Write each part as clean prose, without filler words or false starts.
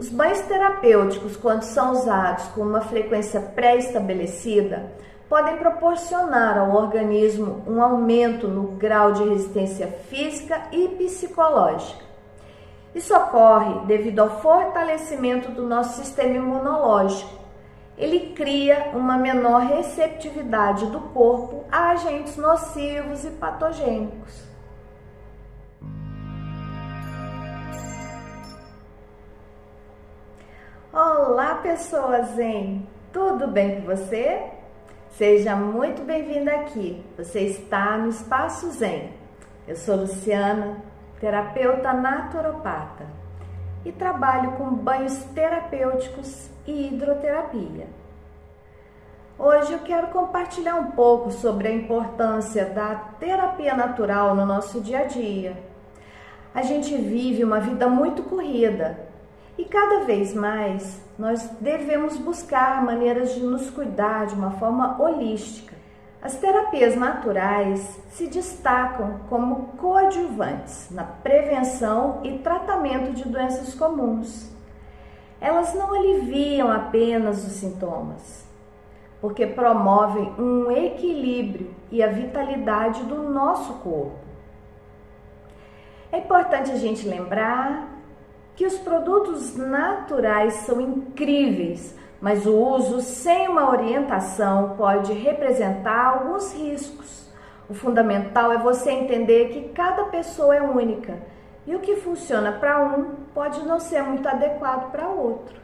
Os banhos terapêuticos, quando são usados com uma frequência pré-estabelecida, podem proporcionar ao organismo um aumento no grau de resistência física e psicológica. Isso ocorre devido ao fortalecimento do nosso sistema imunológico. Ele cria uma menor receptividade do corpo a agentes nocivos e patogênicos. Olá, pessoas Zen! Tudo bem com você? Seja muito bem-vinda aqui. Você está no Espaço Zen. Eu sou Luciana, terapeuta naturopata, e trabalho com banhos terapêuticos e hidroterapia. Hoje eu quero compartilhar um pouco sobre a importância da terapia natural no nosso dia a dia. A gente vive uma vida muito corrida e cada vez mais nós devemos buscar maneiras de nos cuidar de uma forma holística. As terapias naturais se destacam como coadjuvantes na prevenção e tratamento de doenças comuns. Elas não aliviam apenas os sintomas, porque promovem um equilíbrio e a vitalidade do nosso corpo. É importante a gente lembrar que os produtos naturais são incríveis, mas o uso sem uma orientação pode representar alguns riscos. O fundamental é você entender que cada pessoa é única e o que funciona para um pode não ser muito adequado para outro.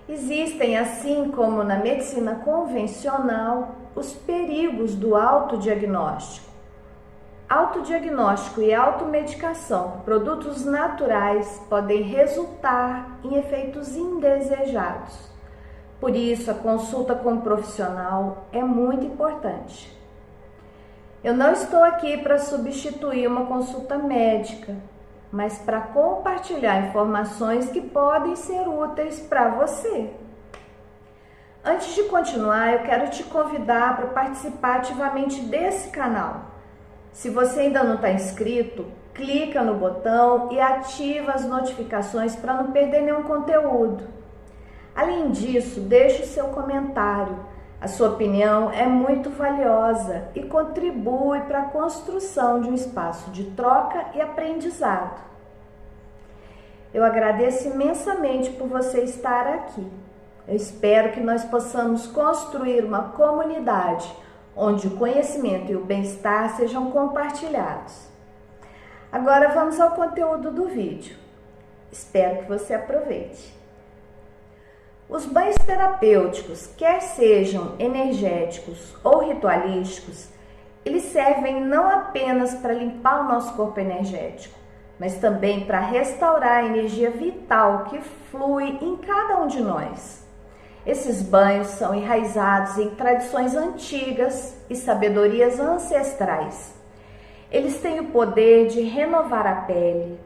Existem, assim como na medicina convencional, os perigos do autodiagnóstico. Autodiagnóstico e automedicação com produtos naturais podem resultar em efeitos indesejados. Por isso, a consulta com um profissional é muito importante. Eu não estou aqui para substituir uma consulta médica, mas para compartilhar informações que podem ser úteis para você. Antes de continuar, eu quero te convidar para participar ativamente desse canal. Se você ainda não está inscrito, clica no botão e ativa as notificações para não perder nenhum conteúdo. Além disso, deixe o seu comentário. A sua opinião é muito valiosa e contribui para a construção de um espaço de troca e aprendizado. Eu agradeço imensamente por você estar aqui. Eu espero que nós possamos construir uma comunidade onde o conhecimento e o bem-estar sejam compartilhados. Agora vamos ao conteúdo do vídeo. Espero que você aproveite. Os banhos terapêuticos, quer sejam energéticos ou ritualísticos, eles servem não apenas para limpar o nosso corpo energético, mas também para restaurar a energia vital que flui em cada um de nós. Esses banhos são enraizados em tradições antigas e sabedorias ancestrais. Eles têm o poder de renovar a pele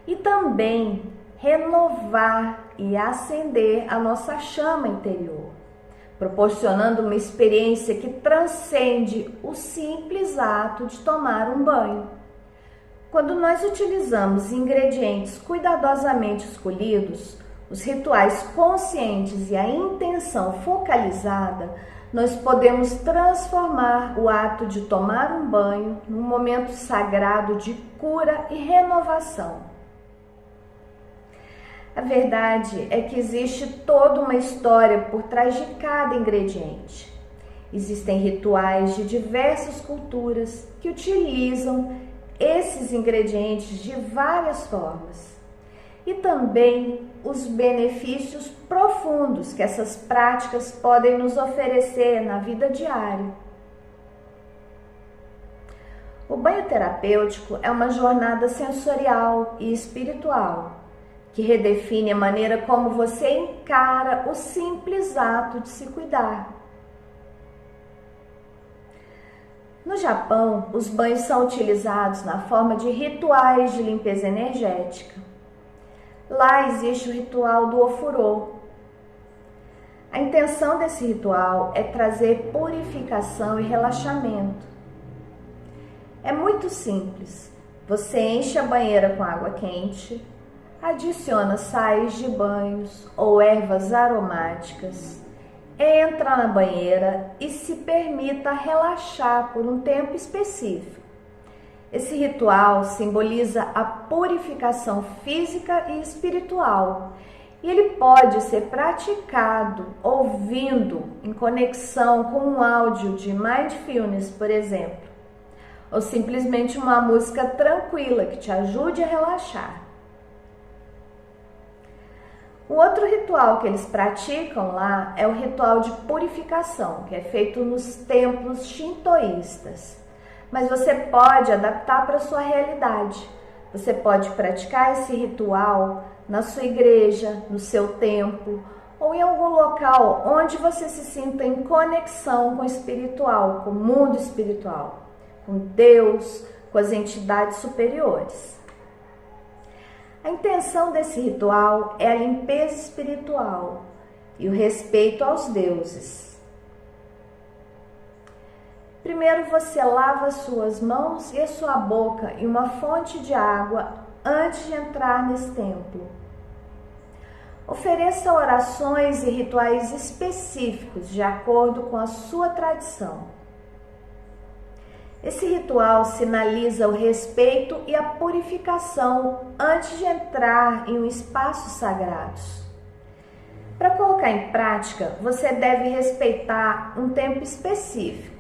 e também renovar e acender a nossa chama interior, proporcionando uma experiência que transcende o simples ato de tomar um banho. Quando nós utilizamos ingredientes cuidadosamente escolhidos, os rituais conscientes e a intenção focalizada, nós podemos transformar o ato de tomar um banho num momento sagrado de cura e renovação. A verdade é que existe toda uma história por trás de cada ingrediente. Existem rituais de diversas culturas que utilizam esses ingredientes de várias formas. E também os benefícios profundos que essas práticas podem nos oferecer na vida diária. O banho terapêutico é uma jornada sensorial e espiritual que redefine a maneira como você encara o simples ato de se cuidar. No Japão, os banhos são utilizados na forma de rituais de limpeza energética. Lá existe o ritual do ofurô. A intenção desse ritual é trazer purificação e relaxamento. É muito simples. Você enche a banheira com água quente, adiciona sais de banhos ou ervas aromáticas, entra na banheira e se permita relaxar por um tempo específico. Esse ritual simboliza a purificação física e espiritual, e ele pode ser praticado ouvindo em conexão com um áudio de mindfulness, por exemplo, ou simplesmente uma música tranquila que te ajude a relaxar. O outro ritual que eles praticam lá é o ritual de purificação, que é feito nos templos shintoístas. Mas você pode adaptar para a sua realidade. Você pode praticar esse ritual na sua igreja, no seu templo, ou em algum local onde você se sinta em conexão com o espiritual, com o mundo espiritual, com Deus, com as entidades superiores. A intenção desse ritual é a limpeza espiritual e o respeito aos deuses. Primeiro você lava as suas mãos e a sua boca em uma fonte de água antes de entrar nesse templo. Ofereça orações e rituais específicos de acordo com a sua tradição. Esse ritual sinaliza o respeito e a purificação antes de entrar em um espaço sagrado. Para colocar em prática, você deve respeitar um tempo específico.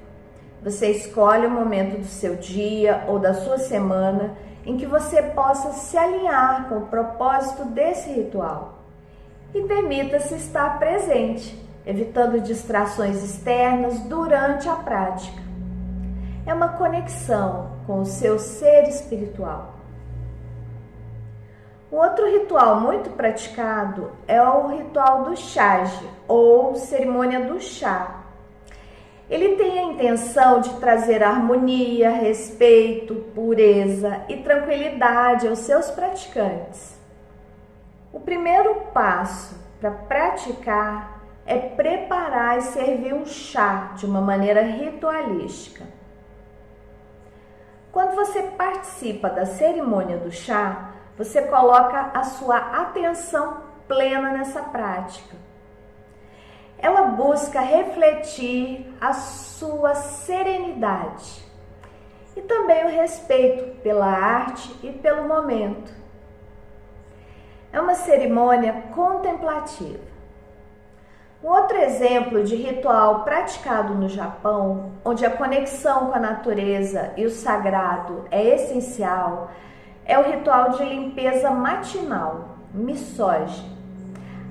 Você escolhe o momento do seu dia ou da sua semana em que você possa se alinhar com o propósito desse ritual. E permita-se estar presente, evitando distrações externas durante a prática. É uma conexão com o seu ser espiritual. Um outro ritual muito praticado é o ritual do chaji, ou cerimônia do chá. Ele tem a intenção de trazer harmonia, respeito, pureza e tranquilidade aos seus praticantes. O primeiro passo para praticar é preparar e servir um chá de uma maneira ritualística. Quando você participa da cerimônia do chá, você coloca a sua atenção plena nessa prática. Ela busca refletir a sua serenidade e também o respeito pela arte e pelo momento. É uma cerimônia contemplativa. Um outro exemplo de ritual praticado no Japão, onde a conexão com a natureza e o sagrado é essencial, é o ritual de limpeza matinal, misogi.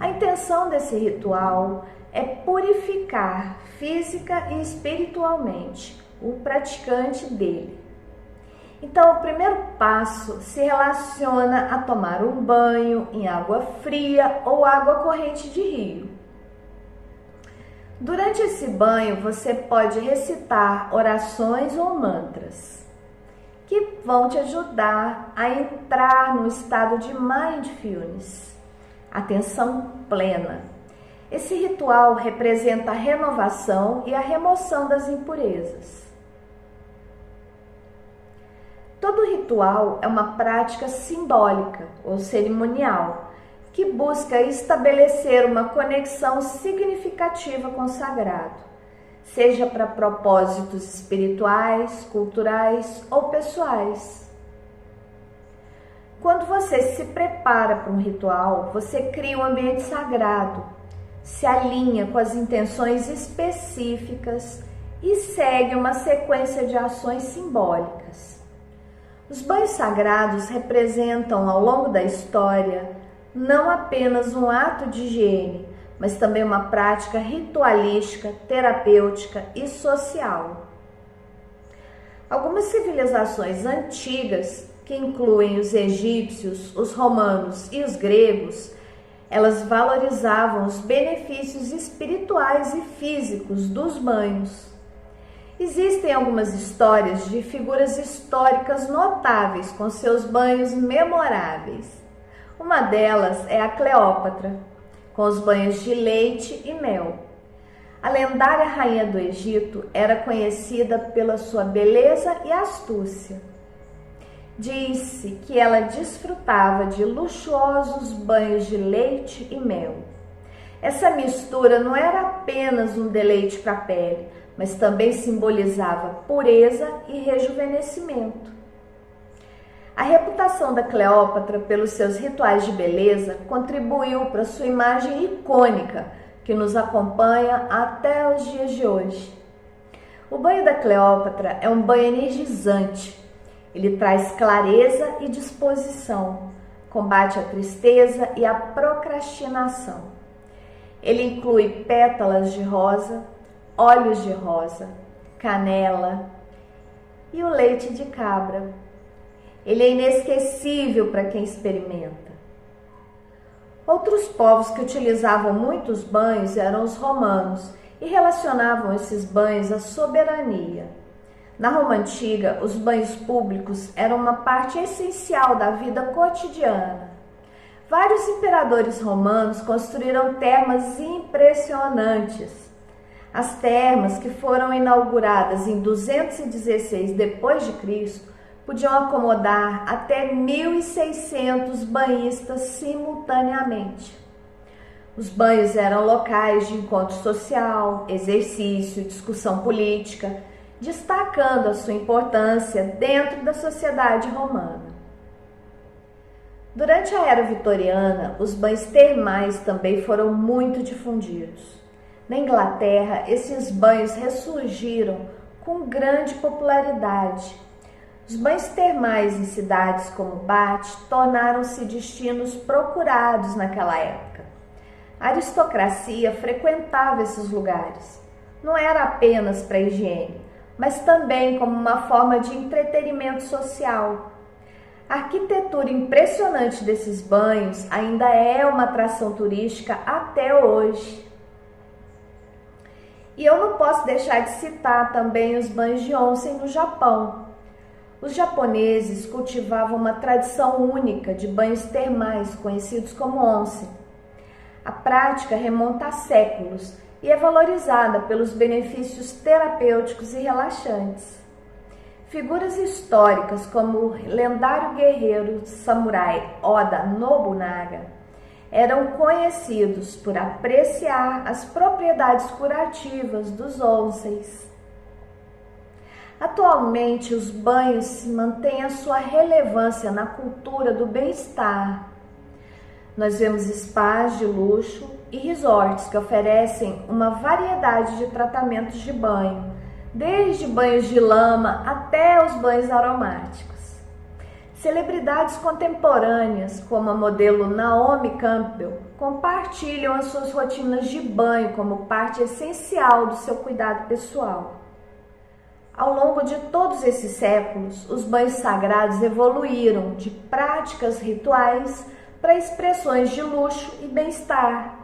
A intenção desse ritual é purificar física e espiritualmente o praticante dele. Então, o primeiro passo se relaciona a tomar um banho em água fria ou água corrente de rio. Durante esse banho, você pode recitar orações ou mantras que vão te ajudar a entrar no estado de mindfulness, atenção plena. Esse ritual representa a renovação e a remoção das impurezas. Todo ritual é uma prática simbólica ou cerimonial que busca estabelecer uma conexão significativa com o sagrado, seja para propósitos espirituais, culturais ou pessoais. Quando você se prepara para um ritual, você cria um ambiente sagrado, se alinha com as intenções específicas e segue uma sequência de ações simbólicas. Os banhos sagrados representam, ao longo da história, não apenas um ato de higiene, mas também uma prática ritualística, terapêutica e social. Algumas civilizações antigas, que incluem os egípcios, os romanos e os gregos, elas valorizavam os benefícios espirituais e físicos dos banhos. Existem algumas histórias de figuras históricas notáveis com seus banhos memoráveis. Uma delas é a Cleópatra, com os banhos de leite e mel. A lendária rainha do Egito era conhecida pela sua beleza e astúcia. Disse que ela desfrutava de luxuosos banhos de leite e mel. Essa mistura não era apenas um deleite para a pele, mas também simbolizava pureza e rejuvenescimento. A reputação da Cleópatra pelos seus rituais de beleza contribuiu para sua imagem icônica, que nos acompanha até os dias de hoje. O banho da Cleópatra é um banho energizante. Ele traz clareza e disposição, combate a tristeza e a procrastinação. Ele inclui pétalas de rosa, óleos de rosa, canela e o leite de cabra. Ele é inesquecível para quem experimenta. Outros povos que utilizavam muitos banhos eram os romanos e relacionavam esses banhos à soberania. Na Roma Antiga, os banhos públicos eram uma parte essencial da vida cotidiana. Vários imperadores romanos construíram termas impressionantes. As termas, que foram inauguradas em 216 d.C., podiam acomodar até 1.600 banhistas simultaneamente. Os banhos eram locais de encontro social, exercício, discussão política, destacando a sua importância dentro da sociedade romana. Durante a Era Vitoriana, os banhos termais também foram muito difundidos. Na Inglaterra, esses banhos ressurgiram com grande popularidade. Os banhos termais em cidades como Bath tornaram-se destinos procurados naquela época. A aristocracia frequentava esses lugares. Não era apenas para higiene, mas também como uma forma de entretenimento social. A arquitetura impressionante desses banhos ainda é uma atração turística até hoje. E eu não posso deixar de citar também os banhos de onsen no Japão. Os japoneses cultivavam uma tradição única de banhos termais, conhecidos como onsen. A prática remonta a séculos e é valorizada pelos benefícios terapêuticos e relaxantes. Figuras históricas como o lendário guerreiro samurai Oda Nobunaga eram conhecidos por apreciar as propriedades curativas dos onsens. Atualmente, os banhos mantêm a sua relevância na cultura do bem-estar. Nós vemos spas de luxo e resorts que oferecem uma variedade de tratamentos de banho, desde banhos de lama até os banhos aromáticos. Celebridades contemporâneas, como a modelo Naomi Campbell, compartilham as suas rotinas de banho como parte essencial do seu cuidado pessoal. Ao longo de todos esses séculos, os banhos sagrados evoluíram de práticas rituais para expressões de luxo e bem-estar.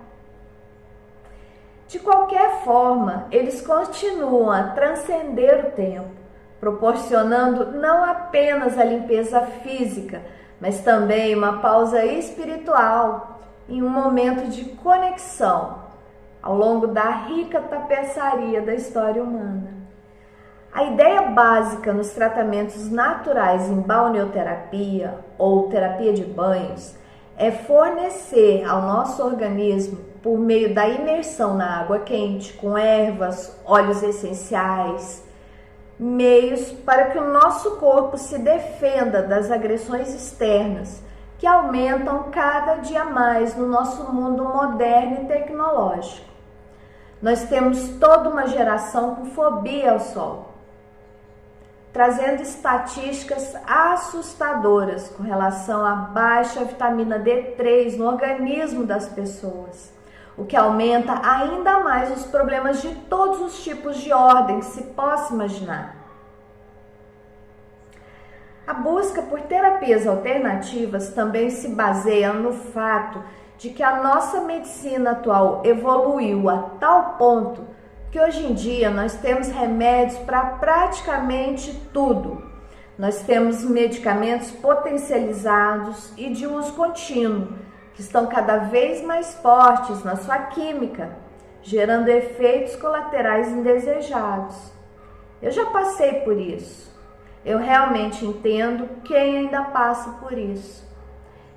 De qualquer forma, eles continuam a transcender o tempo, proporcionando não apenas a limpeza física, mas também uma pausa espiritual e um momento de conexão ao longo da rica tapeçaria da história humana. A ideia básica nos tratamentos naturais em balneoterapia ou terapia de banhos é fornecer ao nosso organismo, por meio da imersão na água quente, com ervas, óleos essenciais, meios para que o nosso corpo se defenda das agressões externas, que aumentam cada dia mais no nosso mundo moderno e tecnológico. Nós temos toda uma geração com fobia ao sol, trazendo estatísticas assustadoras com relação à baixa vitamina D3 no organismo das pessoas, o que aumenta ainda mais os problemas de todos os tipos de ordem que se possa imaginar. A busca por terapias alternativas também se baseia no fato de que a nossa medicina atual evoluiu a tal ponto que hoje em dia nós temos remédios para praticamente tudo. Nós temos medicamentos potencializados e de uso contínuo, que estão cada vez mais fortes na sua química, gerando efeitos colaterais indesejados. Eu já passei por isso. Eu realmente entendo quem ainda passa por isso.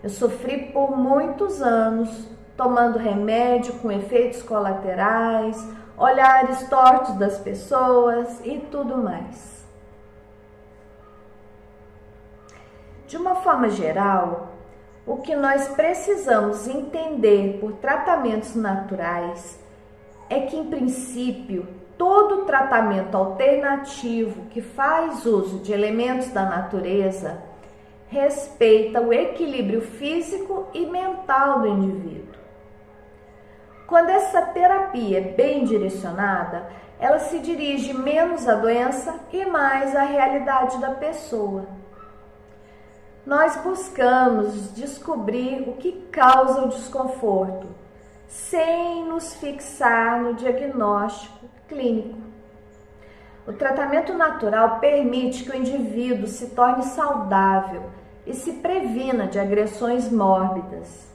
Eu sofri por muitos anos tomando remédio com efeitos colaterais, olhares tortos das pessoas e tudo mais. De uma forma geral, o que nós precisamos entender por tratamentos naturais é que, em princípio, todo tratamento alternativo que faz uso de elementos da natureza respeita o equilíbrio físico e mental do indivíduo. Quando essa terapia é bem direcionada, ela se dirige menos à doença e mais à realidade da pessoa. Nós buscamos descobrir o que causa o desconforto, sem nos fixar no diagnóstico clínico. O tratamento natural permite que o indivíduo se torne saudável e se previna de agressões mórbidas.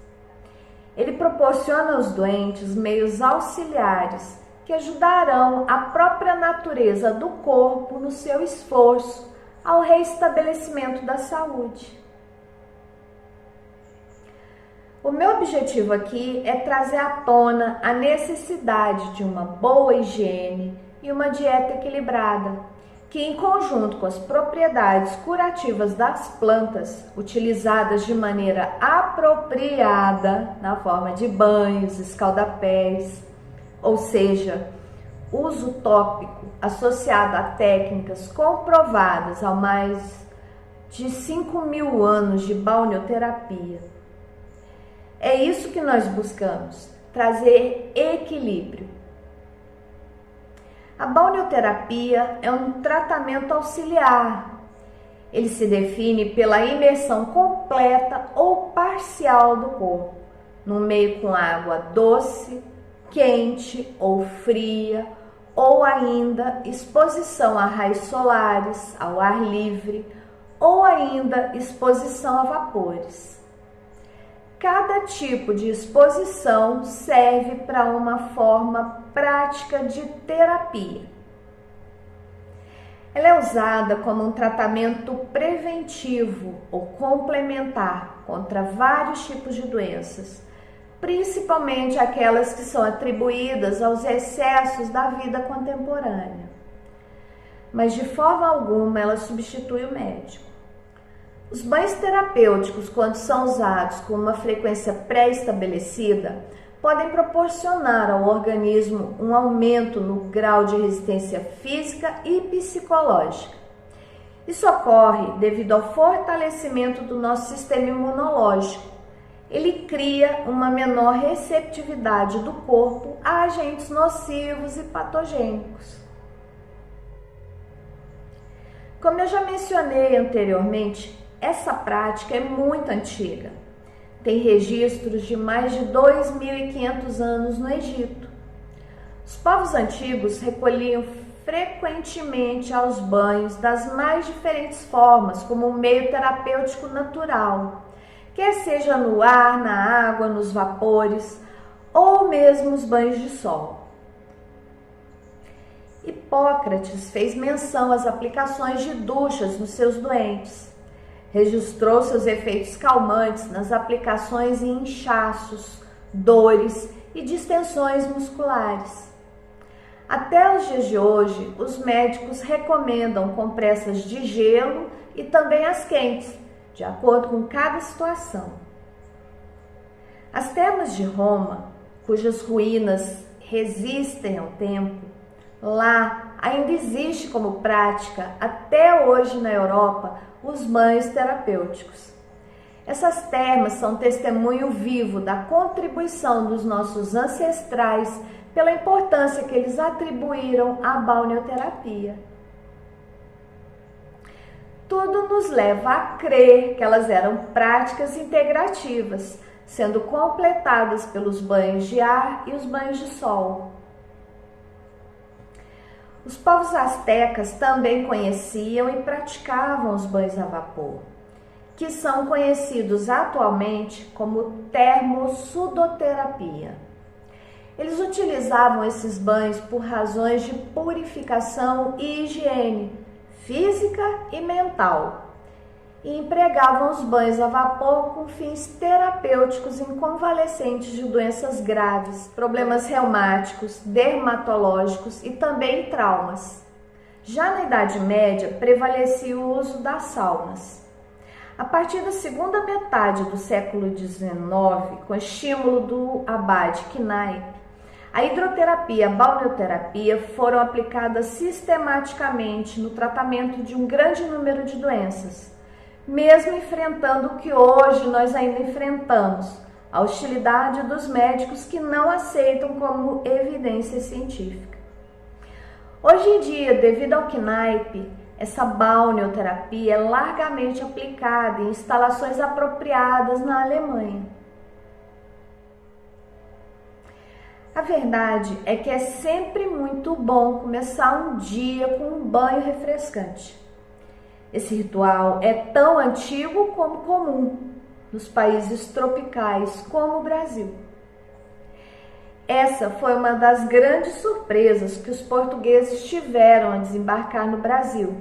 Ele proporciona aos doentes meios auxiliares que ajudarão a própria natureza do corpo no seu esforço ao reestabelecimento da saúde. O meu objetivo aqui é trazer à tona a necessidade de uma boa higiene e uma dieta equilibrada, que, em conjunto com as propriedades curativas das plantas, utilizadas de maneira apropriada na forma de banhos, escaldapés, ou seja, uso tópico associado a técnicas comprovadas há mais de 5.000 anos de balneoterapia. É isso que nós buscamos, trazer equilíbrio. A balneoterapia é um tratamento auxiliar. Ele se define pela imersão completa ou parcial do corpo, no meio com água doce, quente ou fria, ou ainda exposição a raios solares, ao ar livre, ou ainda exposição a vapores. Cada tipo de exposição serve para uma forma prática de terapia. Ela é usada como um tratamento preventivo ou complementar contra vários tipos de doenças, principalmente aquelas que são atribuídas aos excessos da vida contemporânea. Mas de forma alguma ela substitui o médico. Os banhos terapêuticos, quando são usados com uma frequência pré-estabelecida, podem proporcionar ao organismo um aumento no grau de resistência física e psicológica. Isso ocorre devido ao fortalecimento do nosso sistema imunológico. Ele cria uma menor receptividade do corpo a agentes nocivos e patogênicos. Como eu já mencionei anteriormente, essa prática é muito antiga. Tem registros de mais de 2.500 anos no Egito. Os povos antigos recolhiam frequentemente aos banhos das mais diferentes formas, como um meio terapêutico natural, quer seja no ar, na água, nos vapores ou mesmo os banhos de sol. Hipócrates fez menção às aplicações de duchas nos seus doentes. Registrou seus efeitos calmantes nas aplicações em inchaços, dores e distensões musculares. Até os dias de hoje, os médicos recomendam compressas de gelo e também as quentes, de acordo com cada situação. As termas de Roma, cujas ruínas resistem ao tempo, lá ainda existe como prática, até hoje na Europa, os banhos terapêuticos. Essas termas são testemunho vivo da contribuição dos nossos ancestrais pela importância que eles atribuíram à balneoterapia. Tudo nos leva a crer que elas eram práticas integrativas, sendo completadas pelos banhos de ar e os banhos de sol. Os povos astecas também conheciam e praticavam os banhos a vapor, que são conhecidos atualmente como termossudoterapia. Eles utilizavam esses banhos por razões de purificação e higiene, física e mental, e empregavam os banhos a vapor com fins terapêuticos em convalescentes de doenças graves, problemas reumáticos, dermatológicos e também traumas. Já na Idade Média, prevalecia o uso das saunas. A partir da segunda metade do século XIX, com estímulo do abade Kneipp, a hidroterapia e a balneoterapia foram aplicadas sistematicamente no tratamento de um grande número de doenças, mesmo enfrentando o que hoje nós ainda enfrentamos, a hostilidade dos médicos que não aceitam como evidência científica. Hoje em dia, devido ao Kneipp, essa balneoterapia é largamente aplicada em instalações apropriadas na Alemanha. A verdade é que é sempre muito bom começar um dia com um banho refrescante. Esse ritual é tão antigo como comum nos países tropicais como o Brasil. Essa foi uma das grandes surpresas que os portugueses tiveram ao desembarcar no Brasil,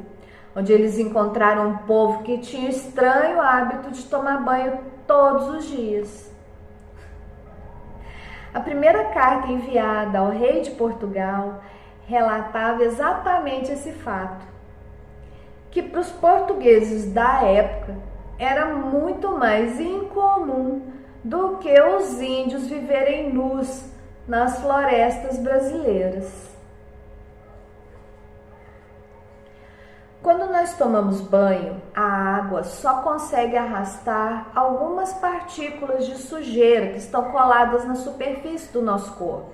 onde eles encontraram um povo que tinha o estranho hábito de tomar banho todos os dias. A primeira carta enviada ao rei de Portugal relatava exatamente esse fato, que para os portugueses da época era muito mais incomum do que os índios viverem nus nas florestas brasileiras. Quando nós tomamos banho, a água só consegue arrastar algumas partículas de sujeira que estão coladas na superfície do nosso corpo.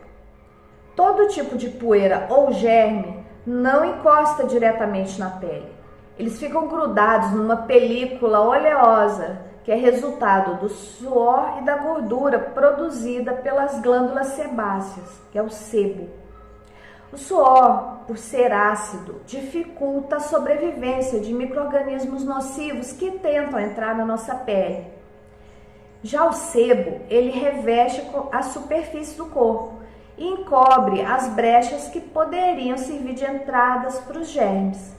Todo tipo de poeira ou germe não encosta diretamente na pele. Eles ficam grudados numa película oleosa, que é resultado do suor e da gordura produzida pelas glândulas sebáceas, que é o sebo. O suor, por ser ácido, dificulta a sobrevivência de micro-organismos nocivos que tentam entrar na nossa pele. Já o sebo, ele reveste a superfície do corpo e encobre as brechas que poderiam servir de entradas para os germes.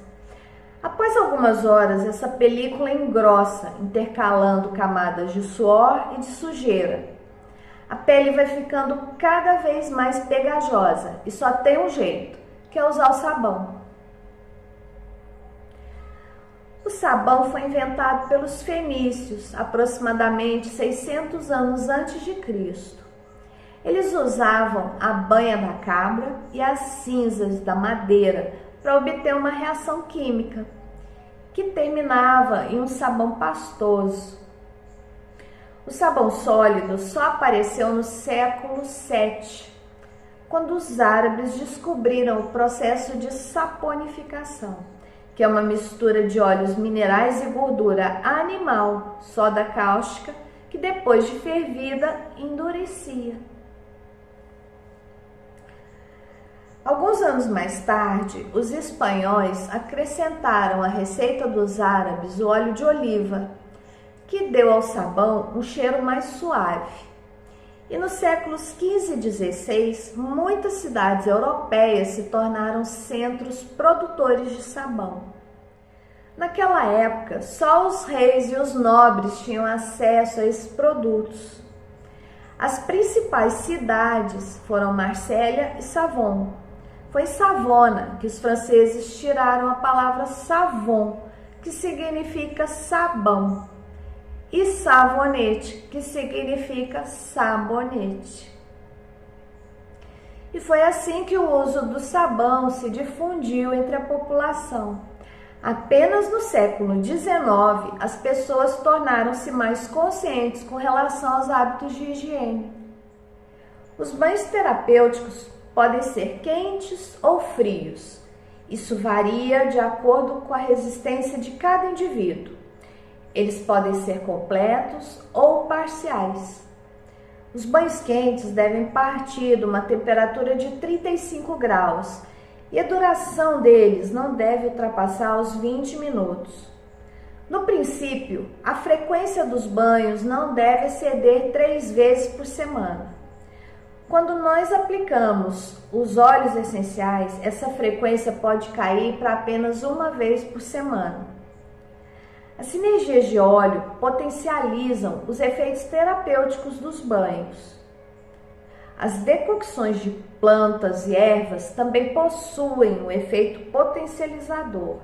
Após algumas horas, essa película engrossa, intercalando camadas de suor e de sujeira. A pele vai ficando cada vez mais pegajosa e só tem um jeito, que é usar o sabão. O sabão foi inventado pelos fenícios, aproximadamente 600 anos antes de Cristo. Eles usavam a banha da cabra e as cinzas da madeira para obter uma reação química, que terminava em um sabão pastoso. O sabão sólido só apareceu no século VII, quando os árabes descobriram o processo de saponificação, que é uma mistura de óleos minerais e gordura animal, soda cáustica, que depois de fervida endurecia. Alguns anos mais tarde, os espanhóis acrescentaram à receita dos árabes o óleo de oliva, que deu ao sabão um cheiro mais suave. E nos séculos XV e XVI, muitas cidades europeias se tornaram centros produtores de sabão. Naquela época, só os reis e os nobres tinham acesso a esses produtos. As principais cidades foram Marsella e Savon. Foi em Savona que os franceses tiraram a palavra savon, que significa sabão, e savonete, que significa sabonete. E foi assim que o uso do sabão se difundiu entre a população. Apenas no século XIX, as pessoas tornaram-se mais conscientes com relação aos hábitos de higiene. Os banhos terapêuticos podem ser quentes ou frios. Isso varia de acordo com a resistência de cada indivíduo. Eles podem ser completos ou parciais. Os banhos quentes devem partir de uma temperatura de 35 graus e a duração deles não deve ultrapassar os 20 minutos. No princípio, a frequência dos banhos não deve exceder 3 vezes por semana. Quando nós aplicamos os óleos essenciais, essa frequência pode cair para apenas uma vez por semana. As sinergias de óleo potencializam os efeitos terapêuticos dos banhos. As decocções de plantas e ervas também possuem um efeito potencializador.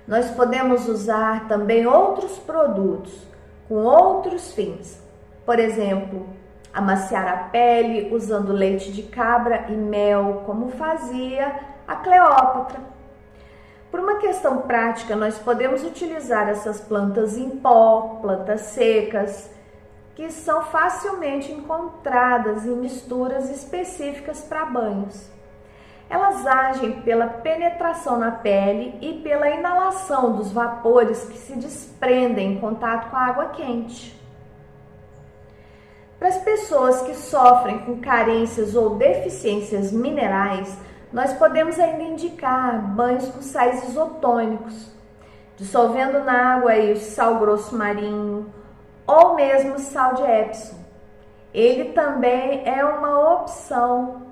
Nós podemos usar também outros produtos com outros fins. Por exemplo, amaciar a pele usando leite de cabra e mel, como fazia a Cleópatra. Por uma questão prática, nós podemos utilizar essas plantas em pó, plantas secas, que são facilmente encontradas em misturas específicas para banhos. Elas agem pela penetração na pele e pela inalação dos vapores que se desprendem em contato com a água quente. Para as pessoas que sofrem com carências ou deficiências minerais, nós podemos ainda indicar banhos com sais isotônicos, dissolvendo na água aí o sal grosso marinho ou mesmo sal de Epsom. Ele também é uma opção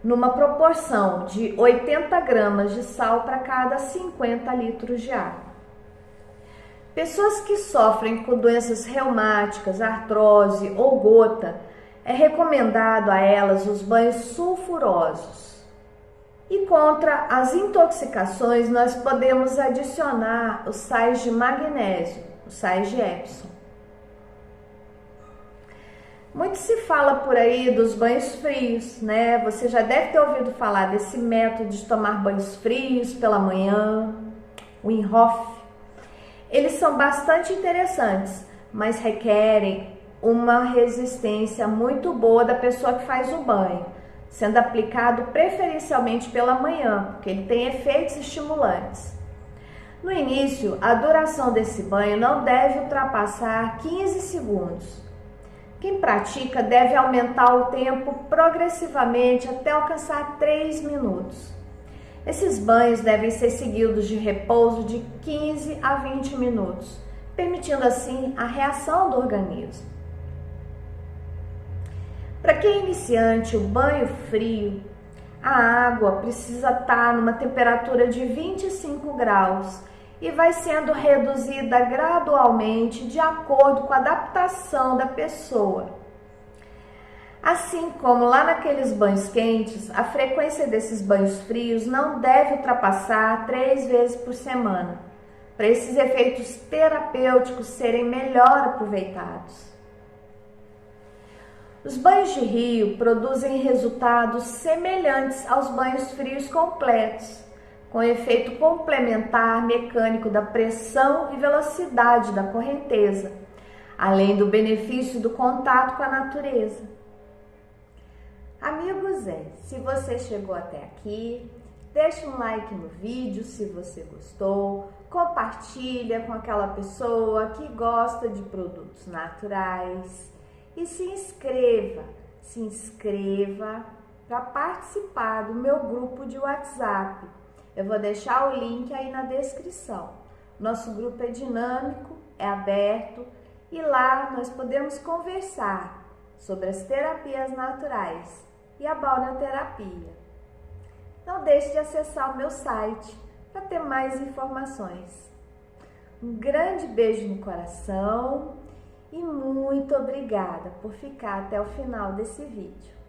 numa proporção de 80 gramas de sal para cada 50 litros de água. Pessoas que sofrem com doenças reumáticas, artrose ou gota, é recomendado a elas os banhos sulfurosos. E contra as intoxicações, nós podemos adicionar os sais de magnésio, os sais de Epsom. Muito se fala por aí dos banhos frios, né? Você já deve ter ouvido falar desse método de tomar banhos frios pela manhã, o Wim Hof. Eles são bastante interessantes, mas requerem uma resistência muito boa da pessoa que faz o banho, sendo aplicado preferencialmente pela manhã, porque ele tem efeitos estimulantes. No início, a duração desse banho não deve ultrapassar 15 segundos. Quem pratica deve aumentar o tempo progressivamente até alcançar 3 minutos. Esses banhos devem ser seguidos de repouso de 15 a 20 minutos, permitindo assim a reação do organismo. Para quem é iniciante, o banho frio, a água precisa estar numa temperatura de 25 graus e vai sendo reduzida gradualmente de acordo com a adaptação da pessoa. Assim como lá naqueles banhos quentes, a frequência desses banhos frios não deve ultrapassar 3 vezes por semana, para esses efeitos terapêuticos serem melhor aproveitados. Os banhos de rio produzem resultados semelhantes aos banhos frios completos, com efeito complementar mecânico da pressão e velocidade da correnteza, além do benefício do contato com a natureza. Amigos, se você chegou até aqui, deixa um like no vídeo se você gostou, compartilha com aquela pessoa que gosta de produtos naturais e se inscreva para participar do meu grupo de WhatsApp. Eu vou deixar o link aí na descrição. Nosso grupo é dinâmico, é aberto e lá nós podemos conversar sobre as terapias naturais e a balneoterapia. Não deixe de acessar o meu site para ter mais informações. Um grande beijo no coração e muito obrigada por ficar até o final desse vídeo.